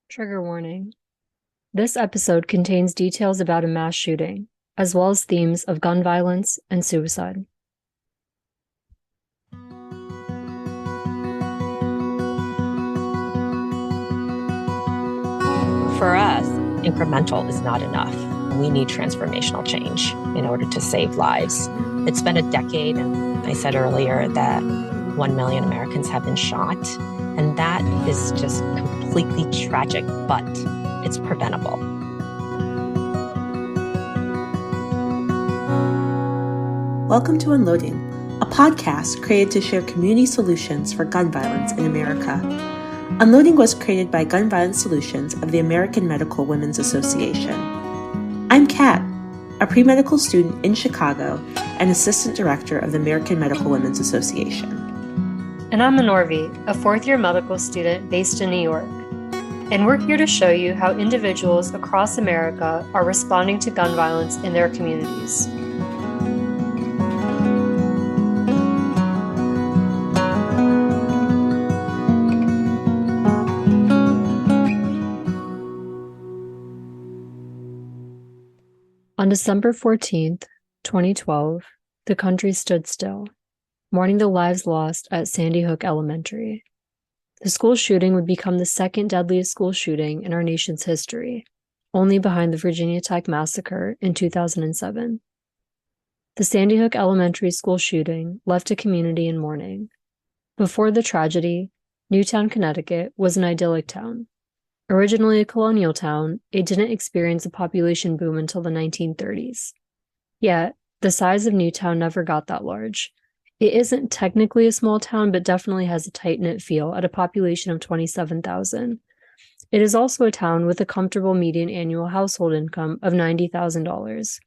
Trigger warning. This episode contains details about a mass shooting, as well as themes of gun violence and suicide. For us, incremental is not enough. We need transformational change in order to save lives. It's been a decade, and I said earlier that 1 million Americans have been shot, and that is just completely tragic, but it's preventable. Welcome to Unloading, a podcast created to share community solutions for gun violence in America. Unloading was created by Gun Violence Solutions of the American Medical Women's Association. I'm Kat, a pre-medical student in Chicago and assistant director of the American Medical Women's Association. And I'm Minorvi, a fourth-year medical student based in New York. And we're here to show you how individuals across America are responding to gun violence in their communities. On December 14th, 2012, the country stood still, mourning the lives lost at Sandy Hook Elementary. The school shooting would become the second deadliest school shooting in our nation's history, only behind the Virginia Tech massacre in 2007. The Sandy Hook Elementary school shooting left a community in mourning. Before the tragedy, Newtown, Connecticut was an idyllic town. Originally a colonial town, it didn't experience a population boom until the 1930s. Yet, the size of Newtown never got that large. It isn't technically a small town, but definitely has a tight-knit feel at a population of 27,000. It is also a town with a comfortable median annual household income of $90,000.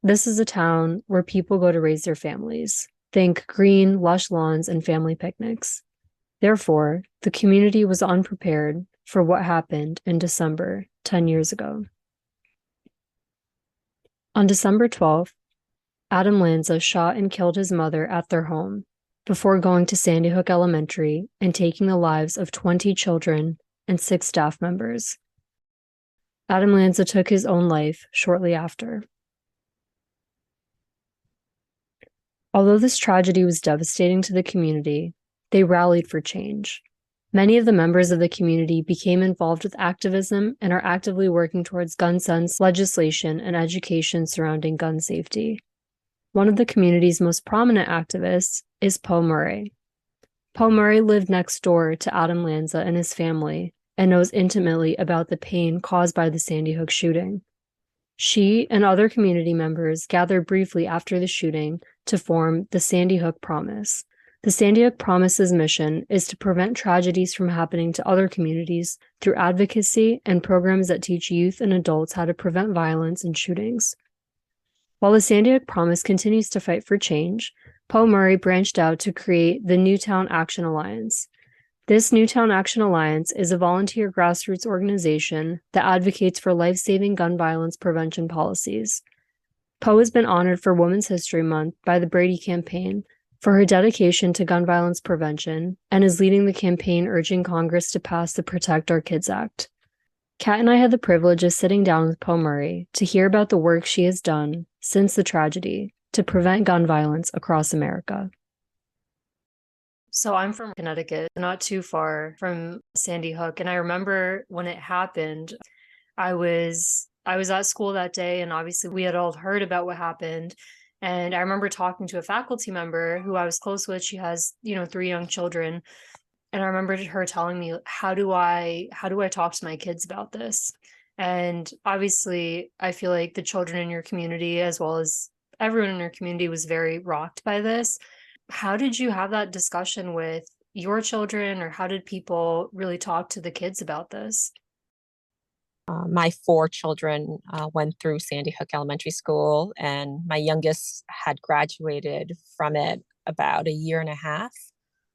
This is a town where people go to raise their families. Think green, lush lawns, and family picnics. Therefore, the community was unprepared for what happened in December 10 years ago. On December 12th, Adam Lanza shot and killed his mother at their home before going to Sandy Hook Elementary and taking the lives of 20 children and 6 staff members. Adam Lanza took his own life shortly after. Although this tragedy was devastating to the community, they rallied for change. Many of the members of the community became involved with activism and are actively working towards gun sense legislation and education surrounding gun safety. One of the community's most prominent activists is Poe Murray. Poe Murray lived next door to Adam Lanza and his family and knows intimately about the pain caused by the Sandy Hook shooting. She and other community members gathered briefly after the shooting to form the Sandy Hook Promise. The Sandy Hook Promise's mission is to prevent tragedies from happening to other communities through advocacy and programs that teach youth and adults how to prevent violence and shootings. While the Sandy Hook Promise continues to fight for change, Poe Murray branched out to create the Newtown Action Alliance. This Newtown Action Alliance is a volunteer grassroots organization that advocates for life-saving gun violence prevention policies. Poe has been honored for Women's History Month by the Brady Campaign for her dedication to gun violence prevention and is leading the campaign urging Congress to pass the Protect Our Kids Act. Kat and I had the privilege of sitting down with Poe Murray to hear about the work she has done since the tragedy to prevent gun violence across America. So I'm from Connecticut, not too far from Sandy Hook, and I remember when it happened, I was at school that day, and obviously we had all heard about what happened. And I remember talking to a faculty member who I was close with. She has, 3 young children. And I remember her telling me, how do I talk to my kids about this? And obviously, I feel like the children in your community, as well as everyone in your community, was very rocked by this. How did you have that discussion with your children, or how did people really talk to the kids about this? My 4 children went through Sandy Hook Elementary School, and my youngest had graduated from it about a year and a half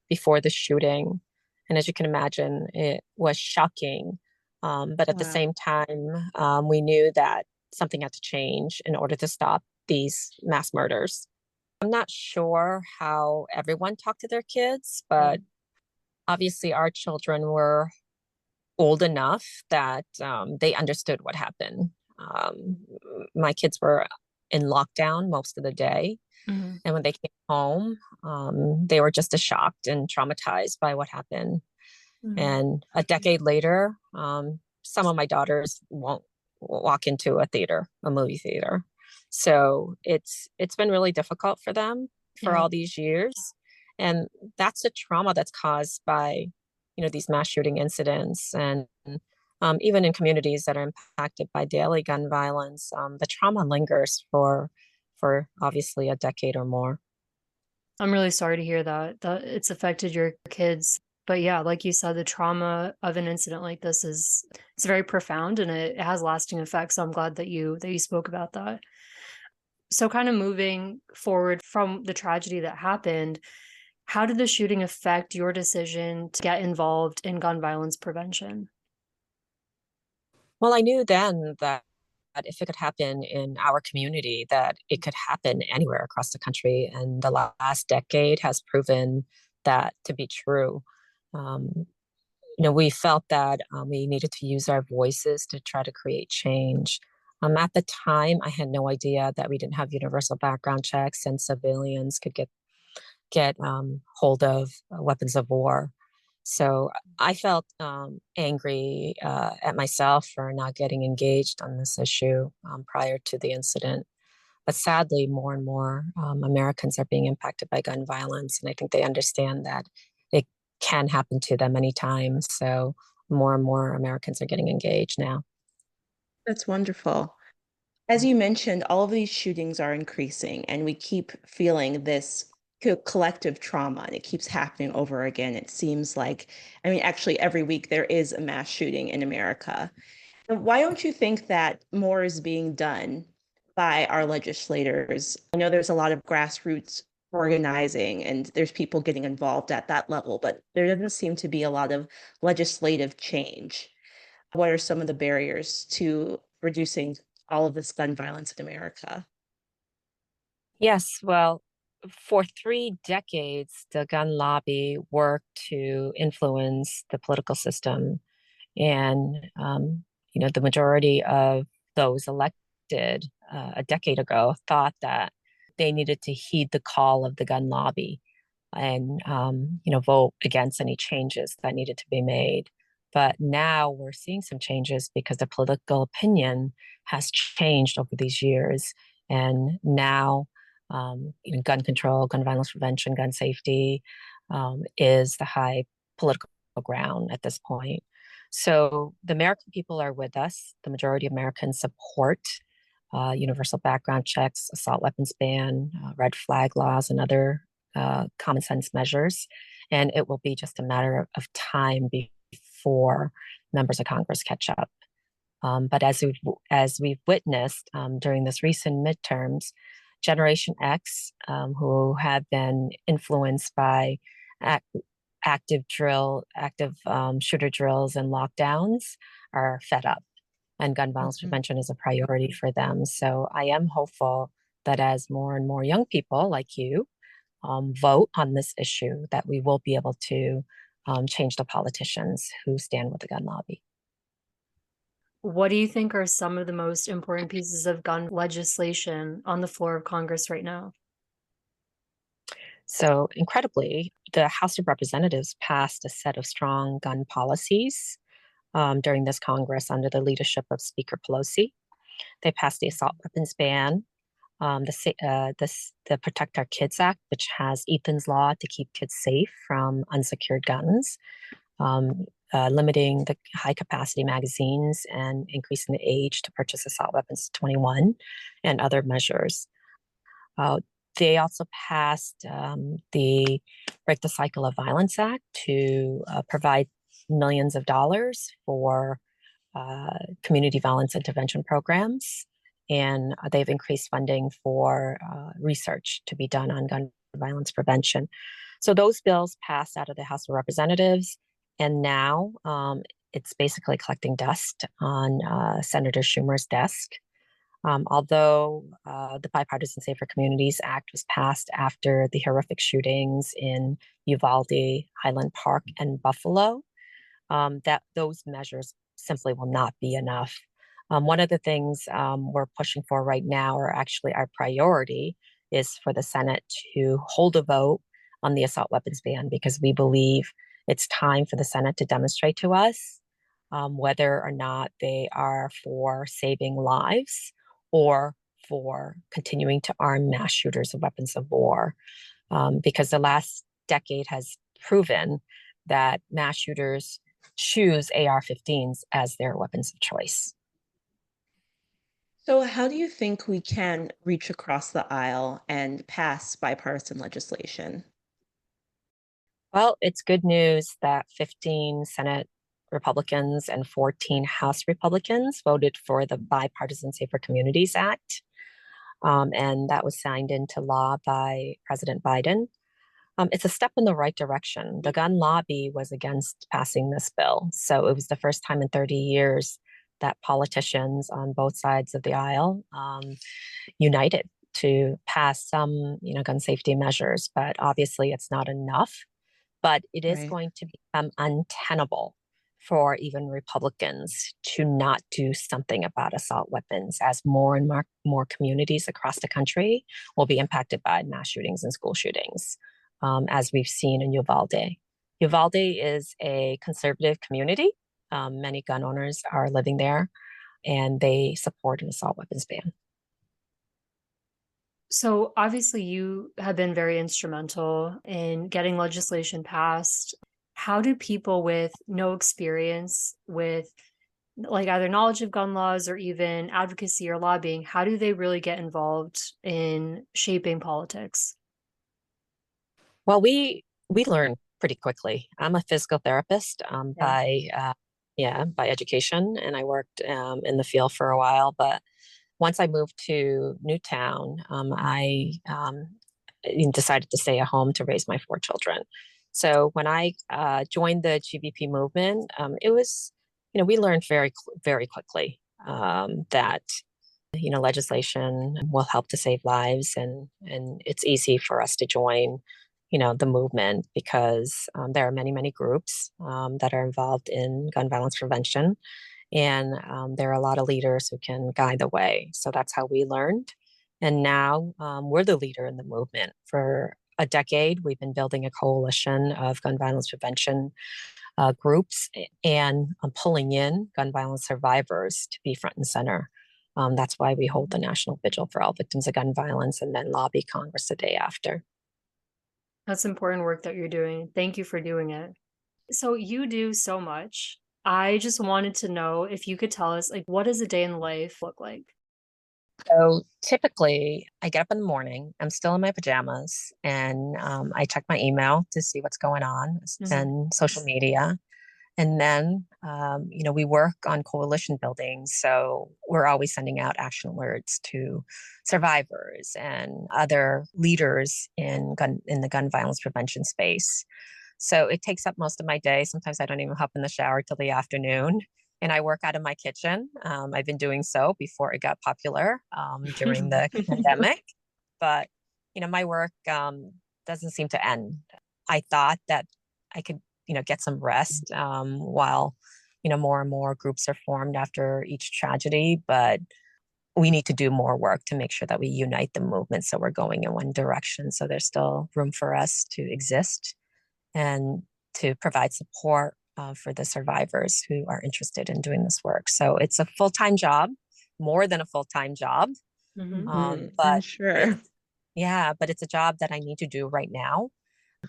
before the shooting. And as you can imagine, it was shocking. But at the same time, we knew that something had to change in order to stop these mass murders. I'm not sure how everyone talked to their kids, but obviously our children were old enough that they understood what happened. My kids were in lockdown most of the day. Mm-hmm. And when they came home, they were just as shocked and traumatized by what happened. Mm-hmm. And a decade later, some of my daughters won't walk into a movie theater. So it's been really difficult for them for Yeah. all these years. And that's the trauma that's caused by, these mass shooting incidents. And even in communities that are impacted by daily gun violence, the trauma lingers for obviously a decade or more. I'm really sorry to hear that it's affected your kids. But yeah, like you said, the trauma of an incident like this it's very profound and it has lasting effects. So I'm glad that you spoke about that. So kind of moving forward from the tragedy that happened, how did the shooting affect your decision to get involved in gun violence prevention? Well, I knew then that if it could happen in our community, that it could happen anywhere across the country. And the last decade has proven that to be true. Um, we felt that we needed to use our voices to try to create change. At the time, I had no idea that we didn't have universal background checks and civilians could get hold of weapons of war. So I felt angry at myself for not getting engaged on this issue prior to the incident. But sadly, more and more Americans are being impacted by gun violence. And I think they understand that it can happen to them anytime. So more and more Americans are getting engaged now. That's wonderful. As you mentioned, all of these shootings are increasing, and we keep feeling this collective trauma, and it keeps happening over again. It seems like, I mean, actually, every week there is a mass shooting in America. And why don't you think that more is being done by our legislators? I know there's a lot of grassroots organizing, and there's people getting involved at that level, but there doesn't seem to be a lot of legislative change. What are some of the barriers to reducing all of this gun violence in America? Yes, well, for 3 decades, the gun lobby worked to influence the political system. And, the majority of those elected a decade ago thought that they needed to heed the call of the gun lobby and, vote against any changes that needed to be made. But now we're seeing some changes because the political opinion has changed over these years. And now, gun control, gun violence prevention, gun safety is the high political ground at this point. So the American people are with us. The majority of Americans support universal background checks, assault weapons ban, red flag laws, and other common sense measures. And it will be just a matter of time before members of Congress catch up. But as we've witnessed during this recent midterms, Generation X, who have been influenced by active shooter drills and lockdowns, are fed up, and gun violence prevention is a priority for them. So I am hopeful that as more and more young people like you vote on this issue, that we will be able to change the politicians who stand with the gun lobby. What do you think are some of the most important pieces of gun legislation on the floor of Congress right now? So incredibly, the House of Representatives passed a set of strong gun policies during this Congress under the leadership of Speaker Pelosi. They passed the assault weapons ban, the Protect Our Kids Act, which has Ethan's Law to keep kids safe from unsecured guns, limiting the high capacity magazines and increasing the age to purchase assault weapons to 21, and other measures. They also passed the Break the Cycle of Violence Act to provide millions of dollars for community violence intervention programs. And they've increased funding for research to be done on gun violence prevention. So those bills passed out of the House of Representatives. And now it's basically collecting dust on Senator Schumer's desk. Although the Bipartisan Safer Communities Act was passed after the horrific shootings in Uvalde, Highland Park, and Buffalo, that those measures simply will not be enough. One of the things we're pushing for right now, or actually our priority, is for the Senate to hold a vote on the assault weapons ban, because we believe it's time for the Senate to demonstrate to us whether or not they are for saving lives or for continuing to arm mass shooters with weapons of war. Because the last decade has proven that mass shooters choose AR-15s as their weapons of choice. So, how do you think we can reach across the aisle and pass bipartisan legislation? Well, it's good news that 15 Senate Republicans and 14 House Republicans voted for the Bipartisan Safer Communities Act. And that was signed into law by President Biden. It's a step in the right direction. The gun lobby was against passing this bill. So it was the first time in 30 years that politicians on both sides of the aisle united to pass some, gun safety measures. But obviously, it's not enough. But it is Right. going to become untenable for even Republicans to not do something about assault weapons, as more and more communities across the country will be impacted by mass shootings and school shootings, as we've seen in Uvalde. Uvalde is a conservative community. Many gun owners are living there, and they support an assault weapons ban. So obviously you have been very instrumental in getting legislation passed. How do people with no experience with like either knowledge of gun laws or even advocacy or lobbying, how do they really get involved in shaping politics? Well, we learn pretty quickly. I'm a physical therapist Yeah. by education, and I worked in the field for a while. But once I moved to Newtown, I decided to stay at home to raise my 4 children. So when I joined the GVP movement, it was, we learned very quickly that legislation will help to save lives, and it's easy for us to join the movement because there are many groups that are involved in gun violence prevention, and there are a lot of leaders who can guide the way. So that's how we learned, and now we're the leader in the movement. For a decade we've been building a coalition of gun violence prevention groups, and pulling in gun violence survivors to be front and center. That's why we hold the National Vigil for all victims of gun violence and then lobby Congress the day after. That's important work that you're doing. Thank you for doing it. So you do so much. I just wanted to know if you could tell us, like, what does a day in life look like? So typically, I get up in the morning, I'm still in my pajamas, and I check my email to see what's going on and social media. And then, we work on coalition building. So we're always sending out action alerts to survivors and other leaders in the gun violence prevention space. So it takes up most of my day. Sometimes I don't even hop in the shower till the afternoon. And I work out of my kitchen. I've been doing so before it got popular during the pandemic. But, my work doesn't seem to end. I thought that I could get some rest while more and more groups are formed after each tragedy, but we need to do more work to make sure that we unite the movement so we're going in one direction, so there's still room for us to exist and to provide support for the survivors who are interested in doing this work. So it's a full-time job, more than a full-time job. I'm But sure. but it's a job that I need to do right now,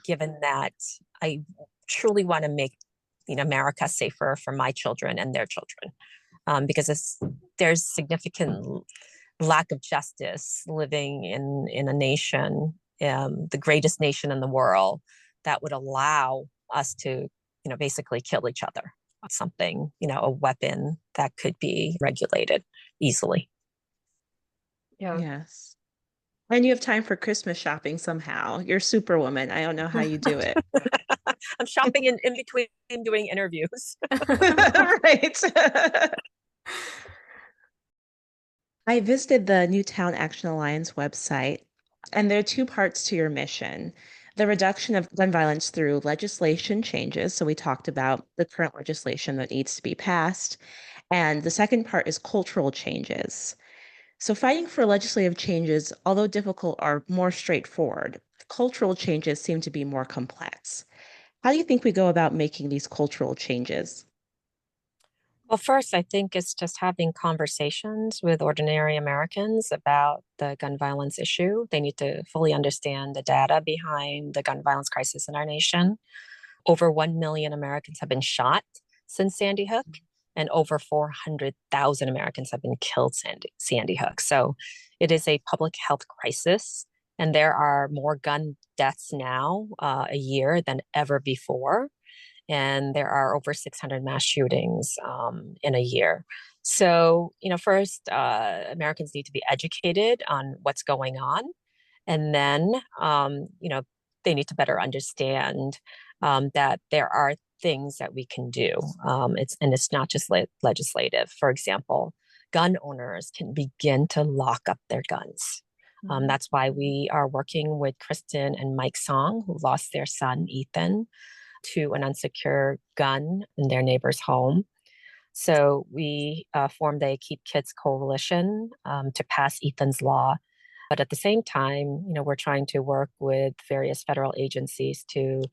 given that I truly want to make America safer for my children and their children, because there's significant lack of justice living in a nation, the greatest nation in the world, that would allow us to basically kill each other. Something, a weapon that could be regulated easily. Yeah. Yes. And you have time for Christmas shopping somehow. You're Superwoman. I don't know how you do it. I'm shopping in between doing interviews. Right. I visited the Newtown Action Alliance website, and there are two parts to your mission. the reduction of gun violence through legislation changes. So we talked about the current legislation that needs to be passed. And the second part is cultural changes. So fighting for legislative changes, although difficult, are more straightforward. Cultural changes seem to be more complex. How do you think we go about making these cultural changes? Well, first, I think it's just having conversations with ordinary Americans about the gun violence issue. They need to fully understand the data behind the gun violence crisis in our nation. Over 1 million Americans have been shot since Sandy Hook, and over 400,000 Americans have been killed Sandy Hook. So it is a public health crisis, and there are more gun deaths now a year than ever before. And there are over 600 mass shootings in a year. So, first, Americans need to be educated on what's going on. And then, they need to better understand that there are things that we can do. It's not just legislative. For example, gun owners can begin to lock up their guns. That's why we are working with Kristen and Mike Song, who lost their son, Ethan, to an unsecure gun in their neighbor's home. So we formed a Keep Kids Coalition to pass Ethan's law. But at the same time, we're trying to work with various federal agencies to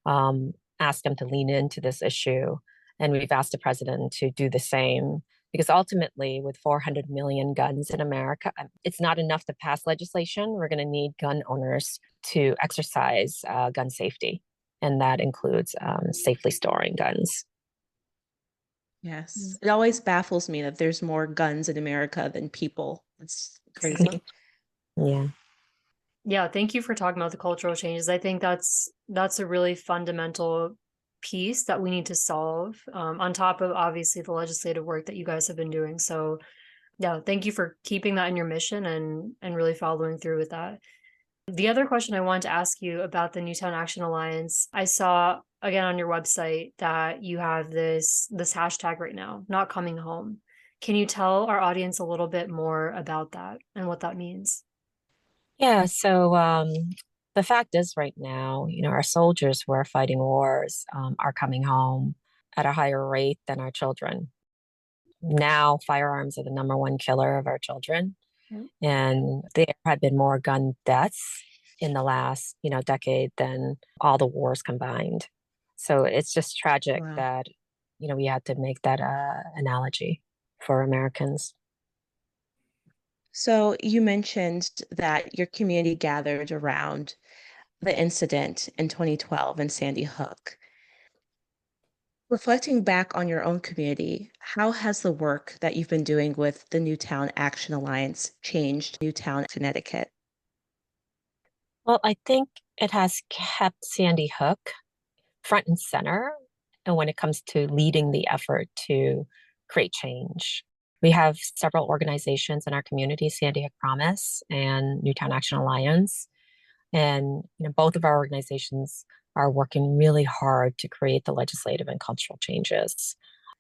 ask them to lean into this issue. And we've asked the president to do the same. Because ultimately, with 400 million guns in America, it's not enough to pass legislation. We're going to need gun owners to exercise gun safety. And that includes safely storing guns. Yes. It always baffles me that there's more guns in America than people. It's crazy. Yeah. Yeah, thank you for talking about the cultural changes. I think that's a really fundamental piece that we need to solve, on top of obviously the legislative work that you guys have been doing. So yeah, thank you for keeping that in your mission and really following through with that. The other question I wanted to ask you about the Newtown Action Alliance, I saw again on your website that you have this hashtag right now, not coming home. Can you tell our audience a little bit more about that and what that means? Yeah. So the fact is, right now, our soldiers who are fighting wars are coming home at a higher rate than our children. Now, firearms are the number one killer of our children. And there have been more gun deaths in the last, decade than all the wars combined. So it's just tragic that, we had to make that analogy for Americans. So you mentioned that your community gathered around the incident in 2012 in Sandy Hook. Reflecting back on your own community, how has the work that you've been doing with the Newtown Action Alliance changed Newtown, Connecticut? Well, I think it has kept Sandy Hook front and center. And when it comes to leading the effort to create change, we have several organizations in our community, Sandy Hook Promise and Newtown Action Alliance. And both of our organizations are working really hard to create the legislative and cultural changes.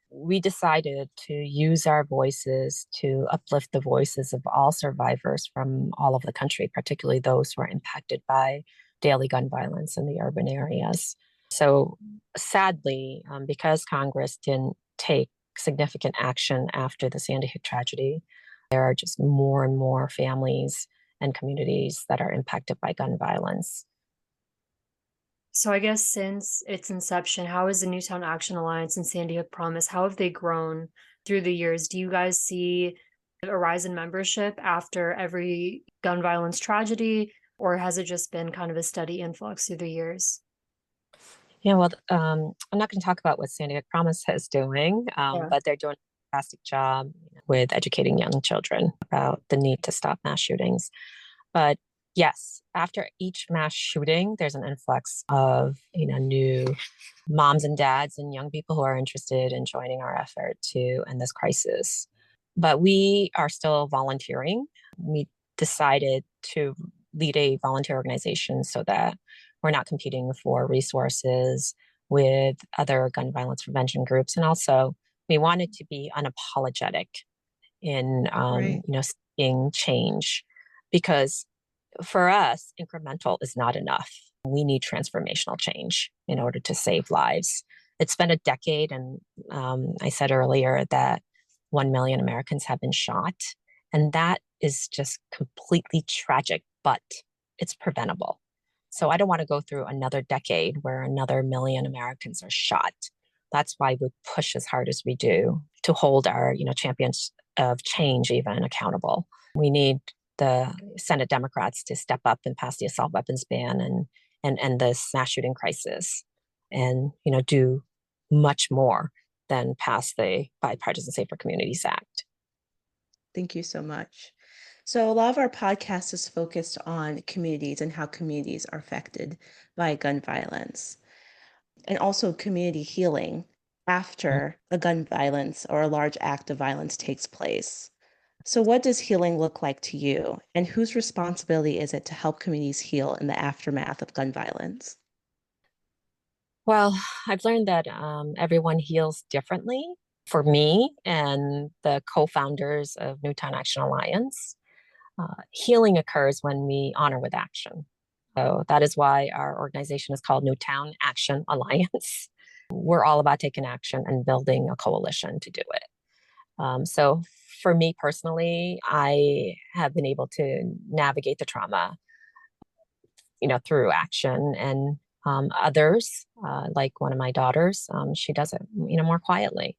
We decided to use our voices to uplift the voices of all survivors from all over the country, particularly those who are impacted by daily gun violence in the urban areas. So sadly, because Congress didn't take significant action after the Sandy Hook tragedy, there are just more and more families and communities that are impacted by gun violence. So I guess since its inception, how has the Newtown Action Alliance and Sandy Hook Promise, how have they grown through the years? Do you guys see a rise in membership after every gun violence tragedy, or has it just been kind of a steady influx through the years? Yeah, well, I'm not going to talk about what Sandy Hook Promise is doing, but they're doing a fantastic job with educating young children about the need to stop mass shootings. But yes, after each mass shooting, there's an influx of new moms and dads and young people who are interested in joining our effort to end this crisis. But we are still volunteering. We decided to lead a volunteer organization so that we're not competing for resources with other gun violence prevention groups. And also, we wanted to be unapologetic in seeking change, because for us, incremental is not enough. we need transformational change in order to save lives. It's been a decade, and I said earlier that 1 million Americans have been shot, and that is just completely tragic, but it's preventable. So I don't want to go through another decade where another million Americans are shot. That's why we push as hard as we do to hold our, champions of change even accountable. We need the Senate Democrats to step up and pass the assault weapons ban and end this mass shooting crisis, and do much more than pass the Bipartisan Safer Communities Act. Thank you so much. So a lot of our podcast is focused on communities and how communities are affected by gun violence, and also community healing after a gun violence or a large act of violence takes place. So what does healing look like to you, and whose responsibility is it to help communities heal in the aftermath of gun violence? Well, I've learned that everyone heals differently. For me and the co-founders of Newtown Action Alliance, healing occurs when we honor with action. So that is why our organization is called Newtown Action Alliance. We're all about taking action and building a coalition to do it. So for me personally, I have been able to navigate the trauma, through action, and others, like one of my daughters, she does it, more quietly.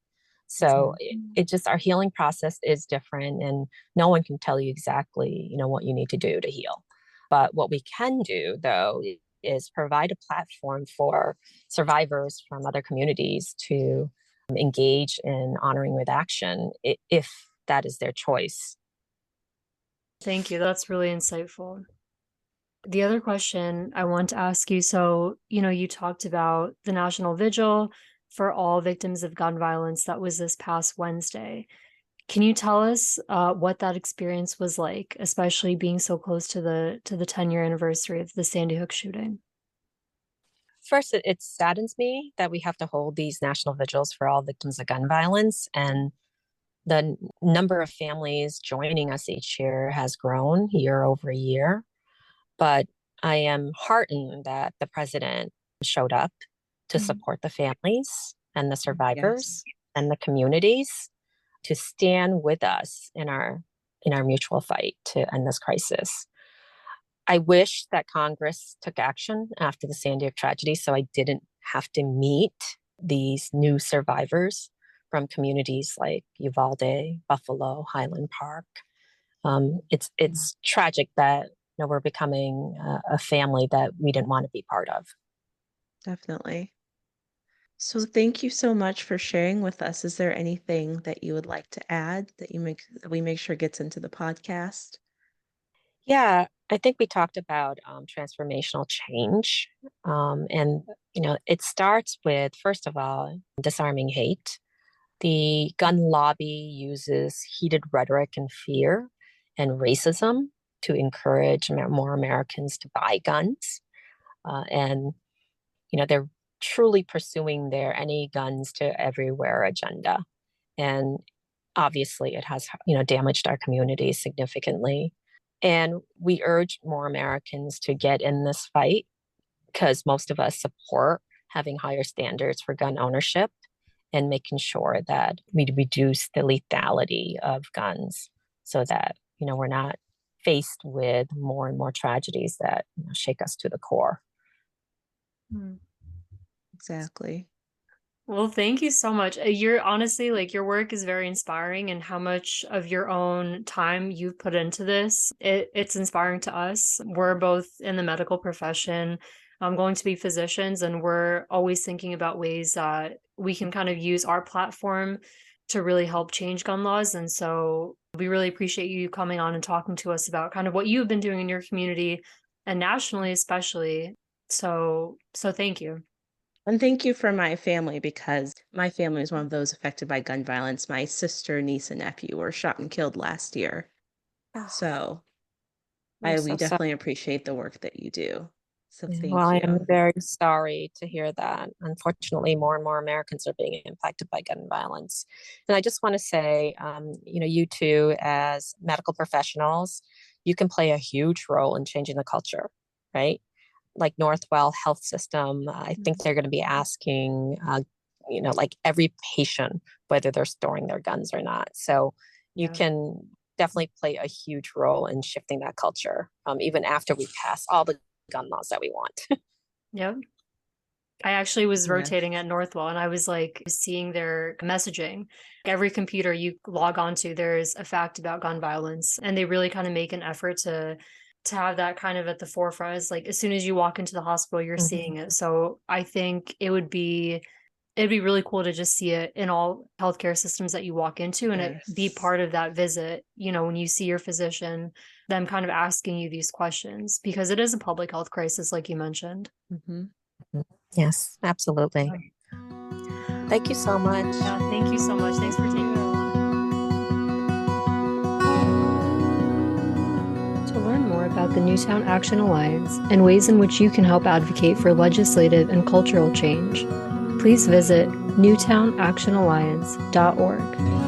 So it just, our healing process is different, and no one can tell you exactly, what you need to do to heal. But what we can do, though, is provide a platform for survivors from other communities to engage in honoring with action if that is their choice. Thank you. That's really insightful. The other question I want to ask you, so, you talked about the National Vigil for all victims of gun violence that was this past Wednesday. Can you tell us what that experience was like, especially being so close to the 10-year anniversary of the Sandy Hook shooting? First, it saddens me that we have to hold these national vigils for all victims of gun violence, and the number of families joining us each year has grown year over year. But I am heartened that the president showed up to support the families and the survivors and the communities, to stand with us in our mutual fight to end this crisis. I wish that Congress took action after the Sandy Hook tragedy, so I didn't have to meet these new survivors from communities like Uvalde, Buffalo, Highland Park. It's tragic that we're becoming a family that we didn't want to be part of. Definitely. So thank you so much for sharing with us. Is there anything that you would like to add that we make sure gets into the podcast? Yeah, I think we talked about transformational change. And, it starts with, first of all, disarming hate. The gun lobby uses heated rhetoric and fear and racism to encourage more Americans to buy guns. And, they're truly pursuing their any guns to everywhere agenda. And obviously it has, damaged our community significantly. And we urge more Americans to get in this fight, because most of us support having higher standards for gun ownership and making sure that we reduce the lethality of guns, so that, we're not faced with more and more tragedies that shake us to the core. Exactly. Well, thank you so much. You're honestly, your work is very inspiring, and how much of your own time you've put into this. It's inspiring to us. We're both in the medical profession. I'm going to be physicians, and we're always thinking about ways that we can kind of use our platform to really help change gun laws. And so we really appreciate you coming on and talking to us about kind of what you've been doing in your community and nationally, especially. So thank you. And thank you for my family, because my family is one of those affected by gun violence. My sister, niece, and nephew were shot and killed last year. So we definitely appreciate the work that you do. So Well, thank I you. am very sorry to hear that. Unfortunately, more and more Americans are being impacted by gun violence. And I just want to say, you two, as medical professionals, you can play a huge role in changing the culture, right? like Northwell Health System, I think they're going to be asking, like every patient, whether they're storing their guns or not. So you can definitely play a huge role in shifting that culture, even after we pass all the gun laws that we want. Yep. I actually was rotating at Northwell, and I was like seeing their messaging. Every computer you log onto, there's a fact about gun violence, and they really kind of make an effort to have that kind of at the forefront. It's like as soon as you walk into the hospital, you're seeing it. So I think it'd be really cool to just see it in all healthcare systems that you walk into, and it be part of that visit, when you see your physician, them kind of asking you these questions, because it is a public health crisis, like you mentioned. Yes, absolutely. Thank you so much. Yeah, thank you so much. Thanks for taking it on. To learn more about the Newtown Action Alliance and ways in which you can help advocate for legislative and cultural change, please visit newtownactionalliance.org.